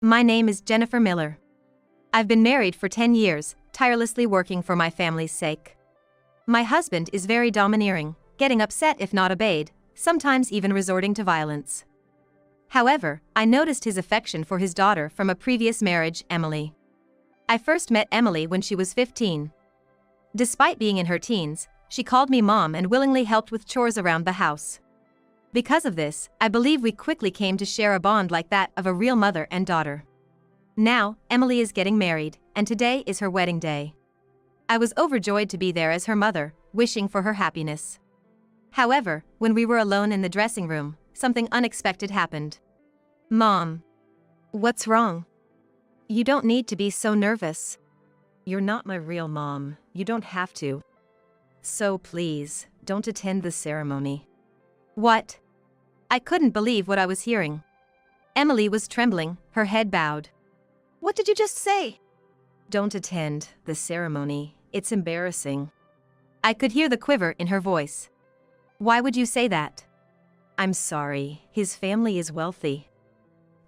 My name is Jennifer Miller. I've been married for 10 years, tirelessly working for my family's sake. My husband is very domineering, getting upset if not obeyed, sometimes even resorting to violence. However, I noticed his affection for his daughter from a previous marriage, Emily. I first met Emily when she was 15. Despite being in her teens, she called me mom and willingly helped with chores around the house. Because of this, I believe we quickly came to share a bond like that of a real mother and daughter. Now, Emily is getting married, and today is her wedding day. I was overjoyed to be there as her mother, wishing for her happiness. However, when we were alone in the dressing room, something unexpected happened. Mom. What's wrong? You don't need to be so nervous. You're not my real mom, you don't have to. So please, don't attend the ceremony. What? I couldn't believe what I was hearing. Emily was trembling, her head bowed. What did you just say? Don't attend the ceremony, it's embarrassing. I could hear the quiver in her voice. Why would you say that? I'm sorry, his family is wealthy.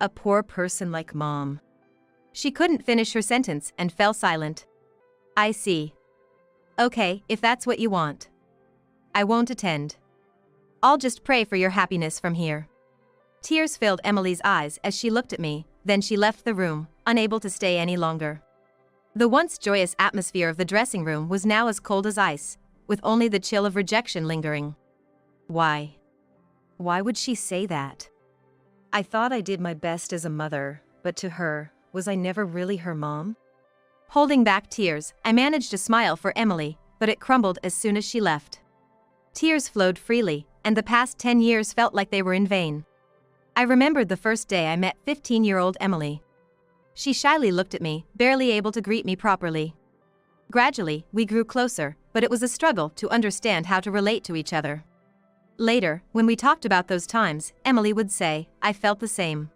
A poor person like mom. She couldn't finish her sentence and fell silent. I see. Okay, if that's what you want. I won't attend. I'll just pray for your happiness from here. Tears filled Emily's eyes as she looked at me, then she left the room, unable to stay any longer. The once joyous atmosphere of the dressing room was now as cold as ice, with only the chill of rejection lingering. Why? Why would she say that? I thought I did my best as a mother, but to her, was I never really her mom? Holding back tears, I managed to smile for Emily, but it crumbled as soon as she left. Tears flowed freely, and the past 10 years felt like they were in vain. I remembered the first day I met 15-year-old Emily. She shyly looked at me, barely able to greet me properly. Gradually, we grew closer, but it was a struggle to understand how to relate to each other. Later, when we talked about those times, Emily would say, I felt the same.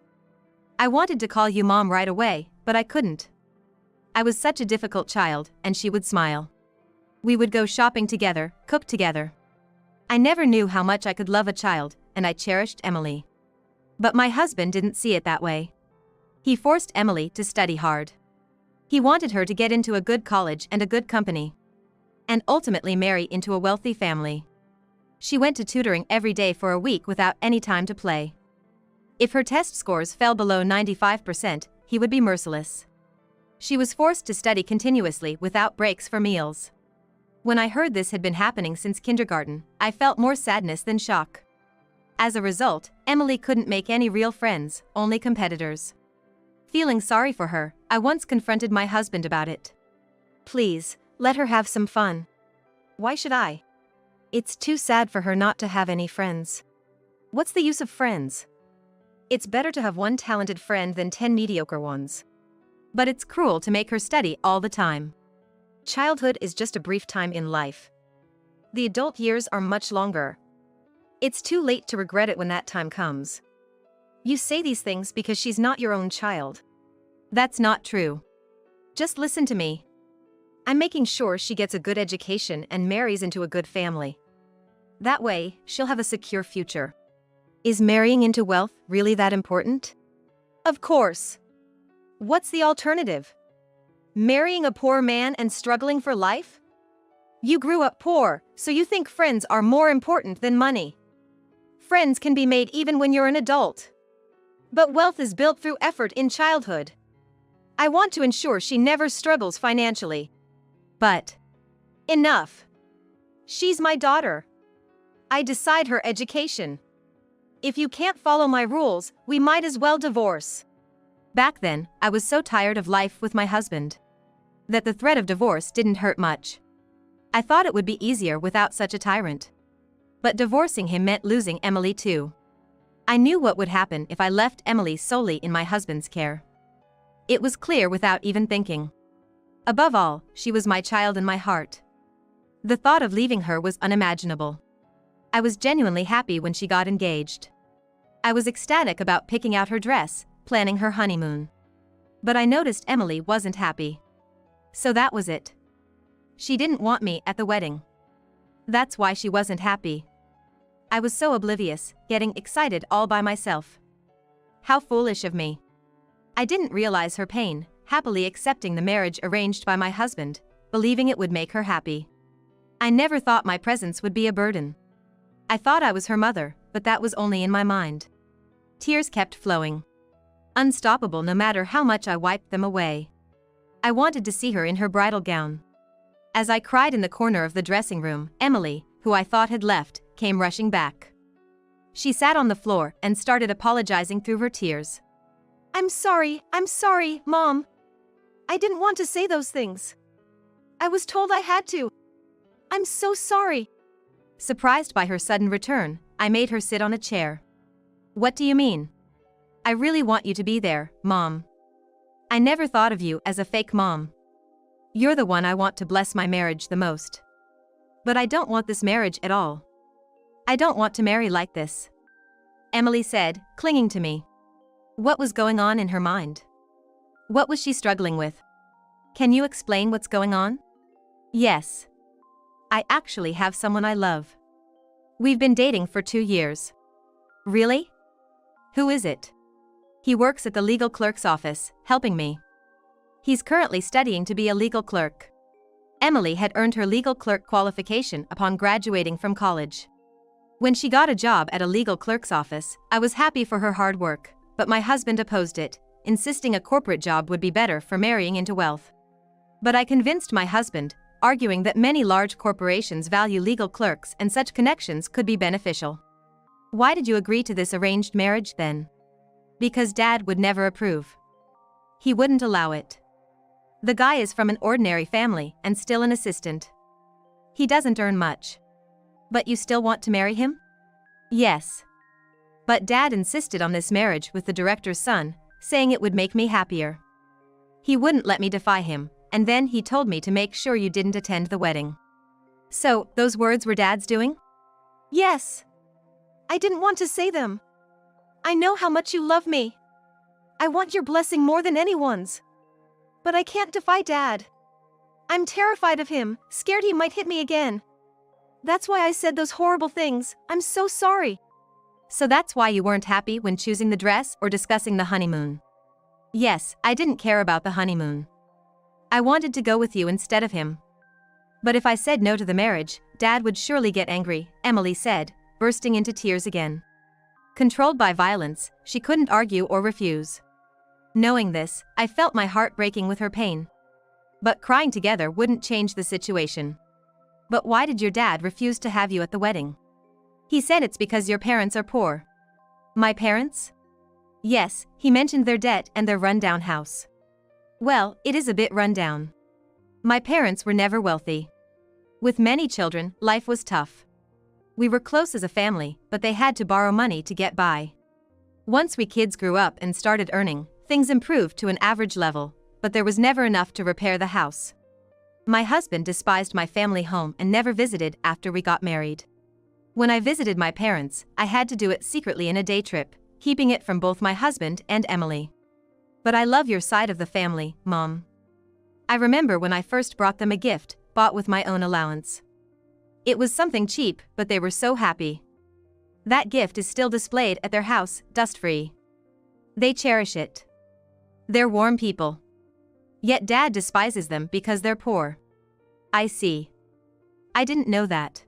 I wanted to call you mom right away, but I couldn't. I was such a difficult child, and she would smile. We would go shopping together, cook together. I never knew how much I could love a child, and I cherished Emily. But my husband didn't see it that way. He forced Emily to study hard. He wanted her to get into a good college and a good company. And ultimately marry into a wealthy family. She went to tutoring every day for a week without any time to play. If her test scores fell below 95%, he would be merciless. She was forced to study continuously without breaks for meals. When I heard this had been happening since kindergarten, I felt more sadness than shock. As a result, Emily couldn't make any real friends, only competitors. Feeling sorry for her, I once confronted my husband about it. Please, let her have some fun. Why should I? It's too sad for her not to have any friends. What's the use of friends? It's better to have one talented friend than 10 mediocre ones. But it's cruel to make her study all the time. Childhood is just a brief time in life. The adult years are much longer. It's too late to regret it when that time comes. You say these things because she's not your own child. That's not true. Just listen to me. I'm making sure she gets a good education and marries into a good family. That way, she'll have a secure future. Is marrying into wealth really that important? Of course. What's the alternative? Marrying a poor man and struggling for life? You grew up poor, so you think friends are more important than money. Friends can be made even when you're an adult. But wealth is built through effort in childhood. I want to ensure she never struggles financially. But enough. She's my daughter. I decide her education. If you can't follow my rules, we might as well divorce. Back then, I was so tired of life with my husband that the threat of divorce didn't hurt much. I thought it would be easier without such a tyrant. But divorcing him meant losing Emily too. I knew what would happen if I left Emily solely in my husband's care. It was clear without even thinking. Above all, she was my child and my heart. The thought of leaving her was unimaginable. I was genuinely happy when she got engaged. I was ecstatic about picking out her dress, planning her honeymoon. But I noticed Emily wasn't happy. So that was it. She didn't want me at the wedding. That's why she wasn't happy. I was so oblivious, getting excited all by myself. How foolish of me. I didn't realize her pain, happily accepting the marriage arranged by my husband, believing it would make her happy. I never thought my presence would be a burden. I thought I was her mother, but that was only in my mind. Tears kept flowing. Unstoppable no matter how much I wiped them away. I wanted to see her in her bridal gown. As I cried in the corner of the dressing room, Emily, who I thought had left, came rushing back. She sat on the floor and started apologizing through her tears. I'm sorry, Mom. I didn't want to say those things. I was told I had to. I'm so sorry. Surprised by her sudden return, I made her sit on a chair. What do you mean? I really want you to be there, Mom. I never thought of you as a fake mom. You're the one I want to bless my marriage the most. But I don't want this marriage at all. I don't want to marry like this. Emily said, clinging to me. What was going on in her mind? What was she struggling with? Can you explain what's going on? Yes. I actually have someone I love. We've been dating for 2 years. Really? Who is it? He works at the legal clerk's office, helping me. He's currently studying to be a legal clerk. Emily had earned her legal clerk qualification upon graduating from college. When she got a job at a legal clerk's office, I was happy for her hard work, but my husband opposed it, insisting a corporate job would be better for marrying into wealth. But I convinced my husband, arguing that many large corporations value legal clerks and such connections could be beneficial. Why did you agree to this arranged marriage then? Because Dad would never approve. He wouldn't allow it. The guy is from an ordinary family and still an assistant. He doesn't earn much. But you still want to marry him? Yes. But Dad insisted on this marriage with the director's son, saying it would make me happier. He wouldn't let me defy him, and then he told me to make sure you didn't attend the wedding. So, those words were Dad's doing? Yes. I didn't want to say them. I know how much you love me. I want your blessing more than anyone's. But I can't defy Dad. I'm terrified of him, scared he might hit me again. That's why I said those horrible things. I'm so sorry. So that's why you weren't happy when choosing the dress or discussing the honeymoon? Yes, I didn't care about the honeymoon. I wanted to go with you instead of him. But if I said no to the marriage, Dad would surely get angry, Emily said, bursting into tears again. Controlled by violence, she couldn't argue or refuse. Knowing this, I felt my heart breaking with her pain. But crying together wouldn't change the situation. But why did your dad refuse to have you at the wedding? He said it's because your parents are poor. My parents? Yes, he mentioned their debt and their rundown house. Well, it is a bit rundown. My parents were never wealthy. With many children, life was tough. We were close as a family, but they had to borrow money to get by. Once we kids grew up and started earning, things improved to an average level, but there was never enough to repair the house. My husband despised my family home and never visited after we got married. When I visited my parents, I had to do it secretly in a day trip, keeping it from both my husband and Emily. But I love your side of the family, Mom. I remember when I first brought them a gift, bought with my own allowance. It was something cheap, but they were so happy. That gift is still displayed at their house, dust-free. They cherish it. They're warm people. Yet Dad despises them because they're poor. I see. I didn't know that.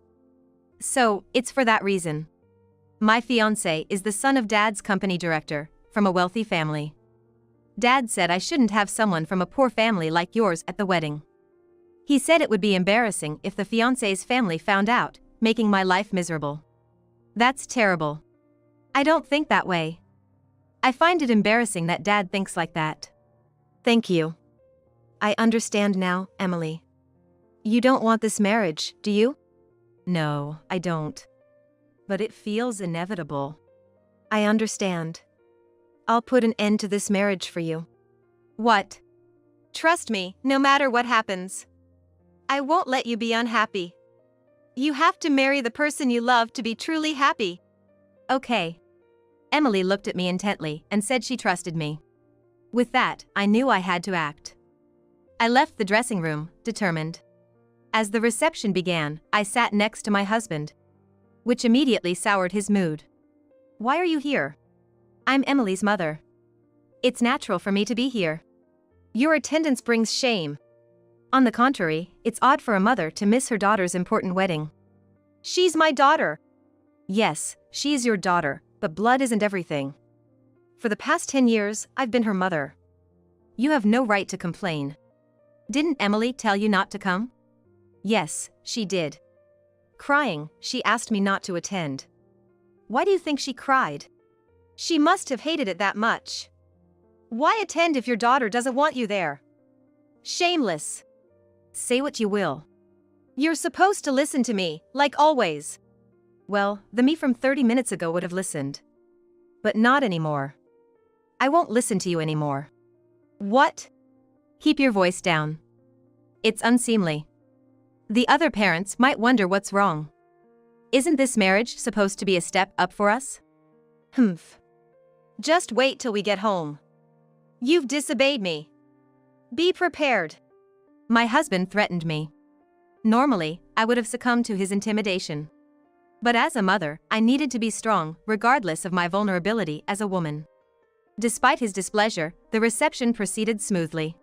So, it's for that reason. My fiancé is the son of Dad's company director, from a wealthy family. Dad said I shouldn't have someone from a poor family like yours at the wedding. He said it would be embarrassing if the fiancé's family found out, making my life miserable. That's terrible. I don't think that way. I find it embarrassing that Dad thinks like that. Thank you. I understand now, Emily. You don't want this marriage, do you? No, I don't. But it feels inevitable. I understand. I'll put an end to this marriage for you. What? Trust me, no matter what happens. I won't let you be unhappy. You have to marry the person you love to be truly happy. Okay. Emily looked at me intently and said she trusted me. With that, I knew I had to act. I left the dressing room, determined. As the reception began, I sat next to my husband, which immediately soured his mood. Why are you here? I'm Emily's mother. It's natural for me to be here. Your attendance brings shame. On the contrary, it's odd for a mother to miss her daughter's important wedding. She's my daughter. Yes, she's your daughter, but blood isn't everything. For the past 10 years, I've been her mother. You have no right to complain. Didn't Emily tell you not to come? Yes, she did. Crying, she asked me not to attend. Why do you think she cried? She must have hated it that much. Why attend if your daughter doesn't want you there? Shameless. Say what you will. You're supposed to listen to me, like always. Well, the me from 30 minutes ago would have listened. But not anymore. I won't listen to you anymore. What? Keep your voice down. It's unseemly. The other parents might wonder what's wrong. Isn't this marriage supposed to be a step up for us? Humph. Just wait till we get home. You've disobeyed me. Be prepared. My husband threatened me. Normally, I would have succumbed to his intimidation. But as a mother, I needed to be strong, regardless of my vulnerability as a woman. Despite his displeasure, the reception proceeded smoothly.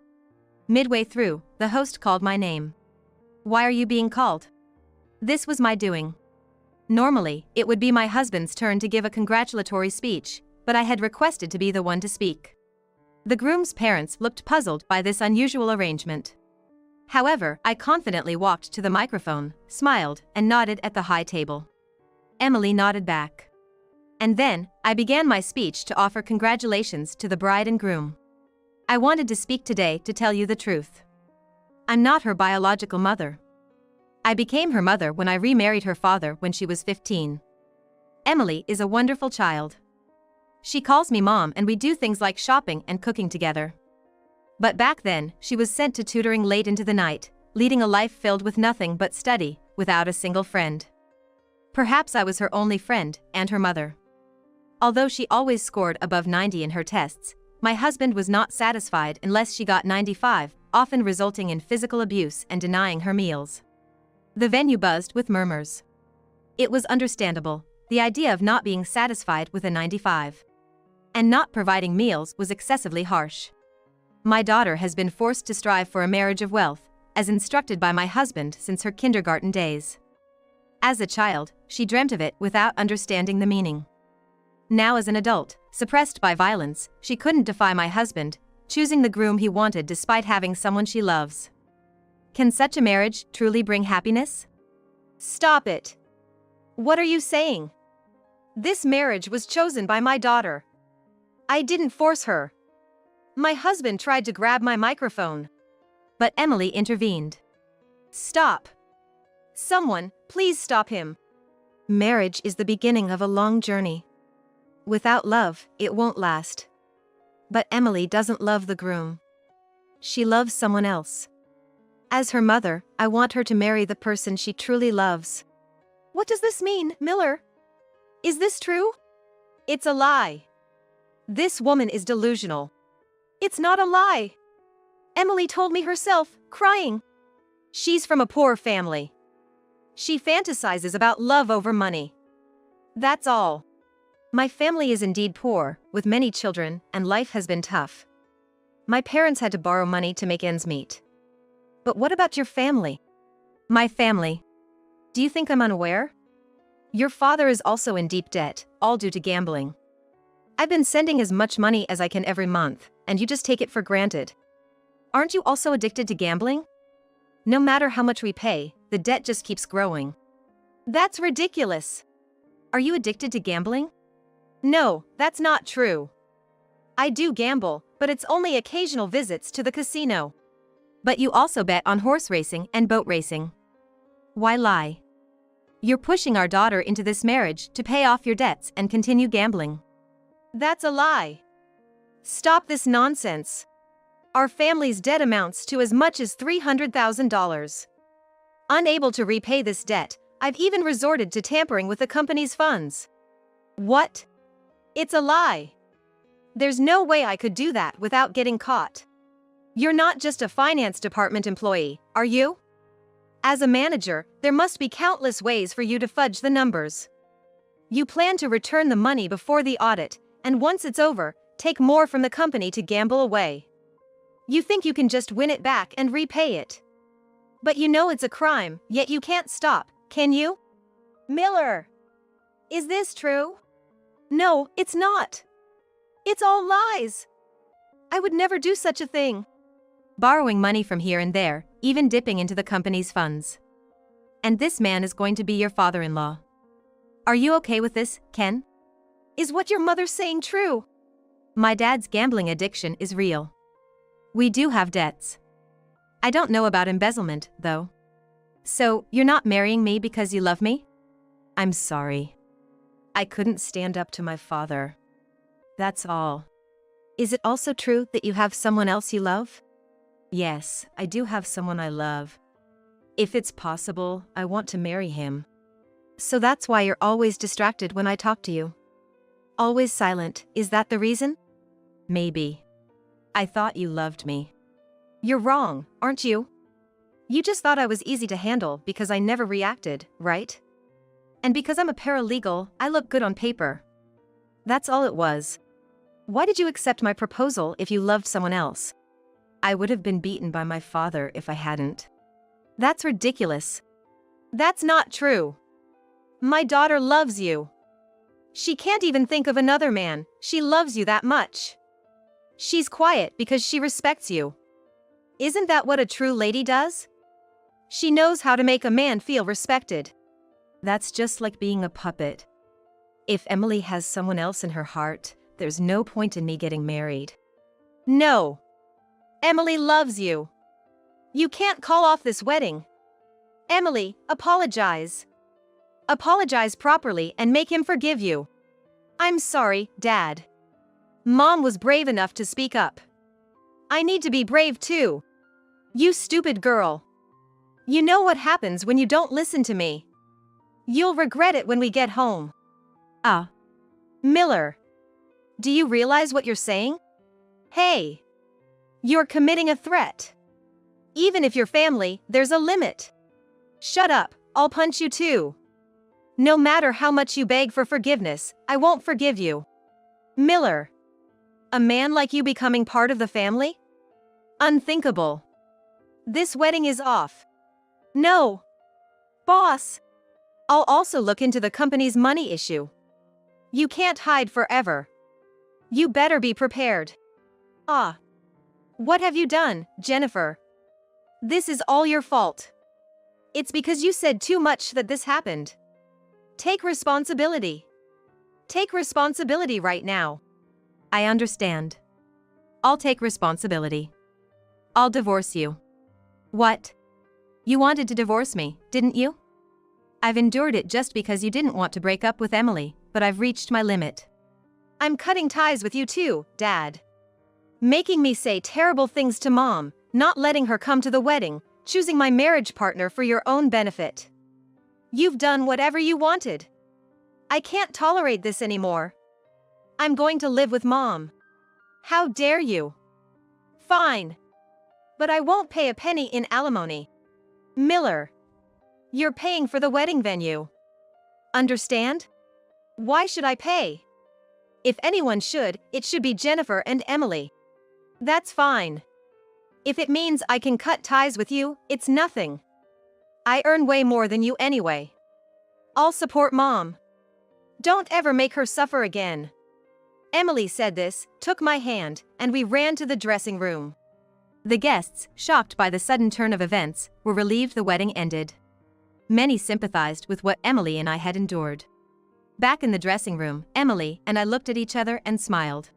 Midway through, the host called my name. Why are you being called? This was my doing. Normally, it would be my husband's turn to give a congratulatory speech, but I had requested to be the one to speak. The groom's parents looked puzzled by this unusual arrangement. However, I confidently walked to the microphone, smiled, and nodded at the high table. Emily nodded back. And then, I began my speech to offer congratulations to the bride and groom. I wanted to speak today to tell you the truth. I'm not her biological mother. I became her mother when I remarried her father when she was 15. Emily is a wonderful child. She calls me mom and we do things like shopping and cooking together. But back then, she was sent to tutoring late into the night, leading a life filled with nothing but study, without a single friend. Perhaps I was her only friend, and her mother. Although she always scored above 90 in her tests, my husband was not satisfied unless she got 95, often resulting in physical abuse and denying her meals. The venue buzzed with murmurs. It was understandable, the idea of not being satisfied with a 95. And not providing meals was excessively harsh. My daughter has been forced to strive for a marriage of wealth, as instructed by my husband since her kindergarten days. As a child, she dreamt of it without understanding the meaning. Now as an adult, suppressed by violence, she couldn't defy my husband, choosing the groom he wanted despite having someone she loves. Can such a marriage truly bring happiness? Stop it. What are you saying? This marriage was chosen by my daughter. I didn't force her. My husband tried to grab my microphone. But Emily intervened. Stop. Someone, please stop him. Marriage is the beginning of a long journey. Without love, it won't last. But Emily doesn't love the groom. She loves someone else. As her mother, I want her to marry the person she truly loves. What does this mean, Miller? Is this true? It's a lie. This woman is delusional. It's not a lie. Emily told me herself, crying. She's from a poor family. She fantasizes about love over money. That's all. My family is indeed poor, with many children, and life has been tough. My parents had to borrow money to make ends meet. But what about your family? My family. Do you think I'm unaware? Your father is also in deep debt, all due to gambling. I've been sending as much money as I can every month, and you just take it for granted. Aren't you also addicted to gambling? No matter how much we pay, the debt just keeps growing. That's ridiculous. Are you addicted to gambling? No, that's not true. I do gamble, but it's only occasional visits to the casino. But you also bet on horse racing and boat racing. Why lie? You're pushing our daughter into this marriage to pay off your debts and continue gambling. That's a lie. Stop this nonsense. Our family's debt amounts to as much as $300,000. Unable to repay this debt, I've even resorted to tampering with the company's funds. What? It's a lie. There's no way I could do that without getting caught. You're not just a finance department employee, are you? As a manager, there must be countless ways for you to fudge the numbers. You plan to return the money before the audit, and once it's over, take more from the company to gamble away. You think you can just win it back and repay it. But you know it's a crime, yet you can't stop, can you? Miller! Is this true? No, it's not. It's all lies. I would never do such a thing. Borrowing money from here and there, even dipping into the company's funds. And this man is going to be your father-in-law. Are you okay with this, Ken? Is what your mother's saying true? My dad's gambling addiction is real. We do have debts. I don't know about embezzlement, though. So, you're not marrying me because you love me? I'm sorry. I couldn't stand up to my father. That's all. Is it also true that you have someone else you love? Yes, I do have someone I love. If it's possible, I want to marry him. So that's why you're always distracted when I talk to you. Always silent, is that the reason? Maybe. I thought you loved me. You're wrong, aren't you? You just thought I was easy to handle because I never reacted, right? And because I'm a paralegal, I look good on paper. That's all it was. Why did you accept my proposal if you loved someone else? I would have been beaten by my father if I hadn't. That's ridiculous. That's not true. My daughter loves you. She can't even think of another man, she loves you that much. She's quiet because she respects you. Isn't that what a true lady does? She knows how to make a man feel respected. That's just like being a puppet. If Emily has someone else in her heart, there's no point in me getting married. No. Emily loves you. You can't call off this wedding. Emily, apologize. Apologize properly and make him forgive you. I'm sorry, Dad. Mom was brave enough to speak up. I need to be brave too. You stupid girl. You know what happens when you don't listen to me. You'll regret it when we get home. Miller. Do you realize what you're saying? Hey. You're committing a threat. Even if you're family, there's a limit. Shut up, I'll punch you too. No matter how much you beg for forgiveness, I won't forgive you. Miller. A man like you becoming part of the family? Unthinkable. This wedding is off. No. Boss. I'll also look into the company's money issue. You can't hide forever. You better be prepared. What have you done, Jennifer? This is all your fault. It's because you said too much that this happened. Take responsibility. Take responsibility right now. I understand. I'll take responsibility. I'll divorce you. What? You wanted to divorce me, didn't you? I've endured it just because you didn't want to break up with Emily, but I've reached my limit. I'm cutting ties with you too, Dad. Making me say terrible things to Mom, not letting her come to the wedding, choosing my marriage partner for your own benefit. You've done whatever you wanted. I can't tolerate this anymore. I'm going to live with Mom. How dare you? Fine. But I won't pay a penny in alimony. Miller. You're paying for the wedding venue. Understand? Why should I pay? If anyone should, it should be Jennifer and Emily. That's fine. If it means I can cut ties with you, it's nothing. I earn way more than you anyway. I'll support Mom. Don't ever make her suffer again. Emily said this, took my hand, and we ran to the dressing room. The guests, shocked by the sudden turn of events, were relieved the wedding ended. Many sympathized with what Emily and I had endured. Back in the dressing room, Emily and I looked at each other and smiled.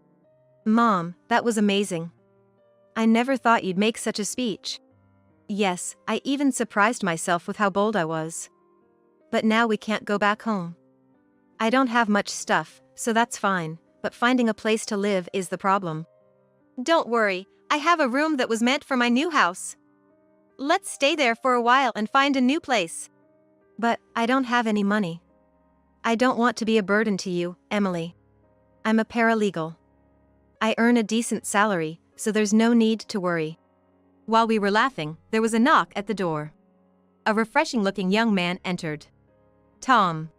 Mom, that was amazing. I never thought you'd make such a speech. Yes, I even surprised myself with how bold I was. But now we can't go back home. I don't have much stuff, so that's fine, but finding a place to live is the problem. Don't worry, I have a room that was meant for my new house. Let's stay there for a while and find a new place. But I don't have any money. I don't want to be a burden to you, Emily. I'm a paralegal. I earn a decent salary, so there's no need to worry. While we were laughing, there was a knock at the door. A refreshing-looking young man entered. Tom.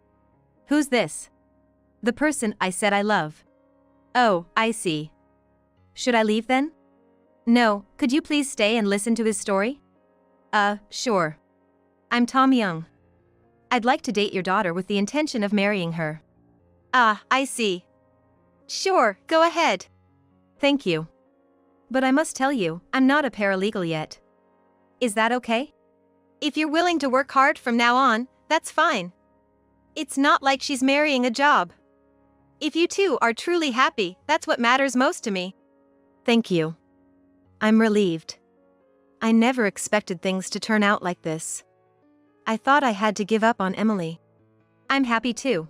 Who's this? The person I said I love. Oh, I see. Should I leave then? No, could you please stay and listen to his story? Sure. I'm Tom Young. I'd like to date your daughter with the intention of marrying her. Ah, I see. Sure, go ahead. Thank you. But I must tell you, I'm not a paralegal yet. Is that okay? If you're willing to work hard from now on, that's fine. It's not like she's marrying a job. If you two are truly happy, that's what matters most to me. Thank you. I'm relieved. I never expected things to turn out like this. I thought I had to give up on Emily. I'm happy too.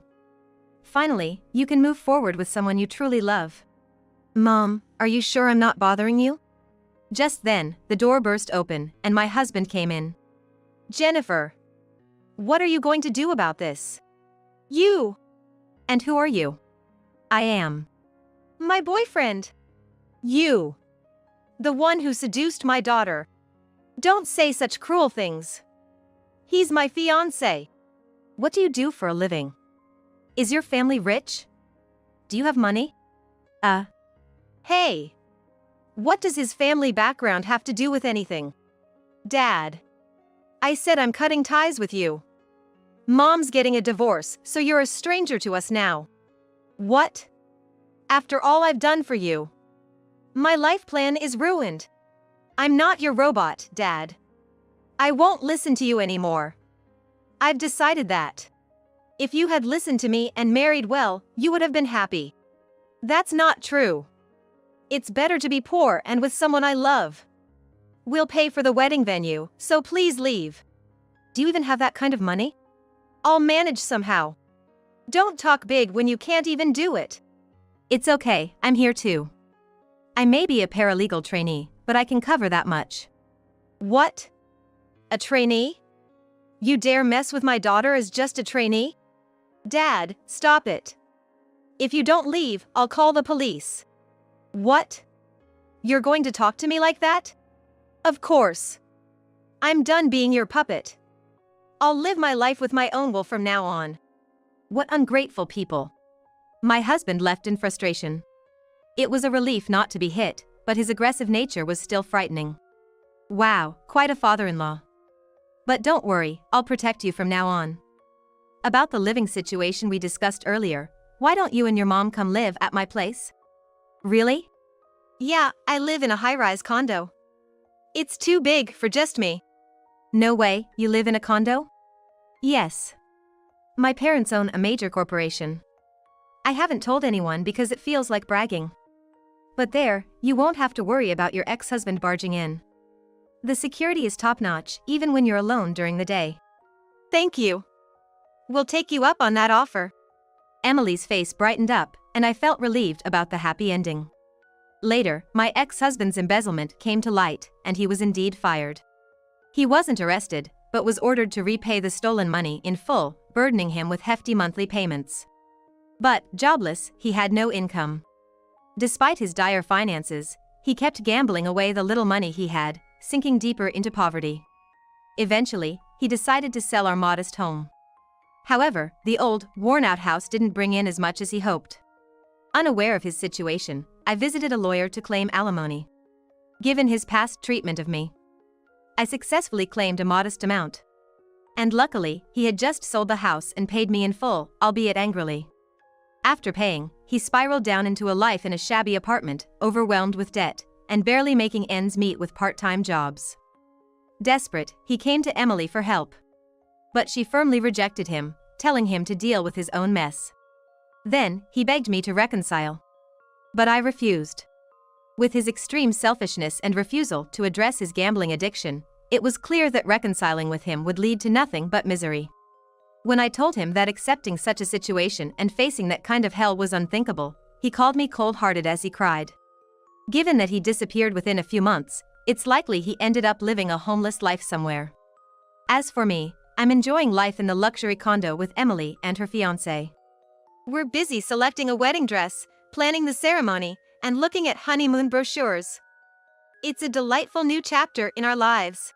Finally, you can move forward with someone you truly love. Mom, are you sure I'm not bothering you? Just then, the door burst open, and my husband came in. Jennifer! What are you going to do about this? You! And who are you? I am. My boyfriend. You. The one who seduced my daughter. Don't say such cruel things. He's my fiancé. What do you do for a living? Is your family rich? Do you have money? Hey. What does his family background have to do with anything? Dad. I said I'm cutting ties with you. Mom's getting a divorce, so you're a stranger to us now. What? After all I've done for you. My life plan is ruined. I'm not your robot, Dad. I won't listen to you anymore. I've decided that. If you had listened to me and married well, you would have been happy. That's not true. It's better to be poor and with someone I love. We'll pay for the wedding venue, so please leave. Do you even have that kind of money? I'll manage somehow. Don't talk big when you can't even do it. It's okay, I'm here too. I may be a paralegal trainee, but I can cover that much. What? A trainee? You dare mess with my daughter as just a trainee? Dad, stop it. If you don't leave, I'll call the police. What? You're going to talk to me like that? Of course. I'm done being your puppet. I'll live my life with my own will from now on. What ungrateful people. My husband left in frustration. It was a relief not to be hit, but his aggressive nature was still frightening. Wow, quite a father-in-law. But don't worry, I'll protect you from now on. About the living situation we discussed earlier, why don't you and your mom come live at my place? Really? Yeah, I live in a high-rise condo. It's too big for just me. No way, you live in a condo? Yes. My parents own a major corporation. I haven't told anyone because it feels like bragging. But there, you won't have to worry about your ex-husband barging in. The security is top-notch, even when you're alone during the day. Thank you. We'll take you up on that offer. Emily's face brightened up, and I felt relieved about the happy ending. Later, my ex-husband's embezzlement came to light, and he was indeed fired. He wasn't arrested, but was ordered to repay the stolen money in full, burdening him with hefty monthly payments. But, jobless, he had no income. Despite his dire finances, he kept gambling away the little money he had, sinking deeper into poverty. Eventually, he decided to sell our modest home. However, the old, worn-out house didn't bring in as much as he hoped. Unaware of his situation, I visited a lawyer to claim alimony. Given his past treatment of me, I successfully claimed a modest amount. And luckily, he had just sold the house and paid me in full, albeit angrily. After paying, he spiraled down into a life in a shabby apartment, overwhelmed with debt, and barely making ends meet with part-time jobs. Desperate, he came to Emily for help. But she firmly rejected him, telling him to deal with his own mess. Then, he begged me to reconcile. But I refused. With his extreme selfishness and refusal to address his gambling addiction, it was clear that reconciling with him would lead to nothing but misery. When I told him that accepting such a situation and facing that kind of hell was unthinkable, he called me cold-hearted as he cried. Given that he disappeared within a few months, it's likely he ended up living a homeless life somewhere. As for me, I'm enjoying life in the luxury condo with Emily and her fiancé. We're busy selecting a wedding dress, planning the ceremony, and looking at honeymoon brochures. It's a delightful new chapter in our lives.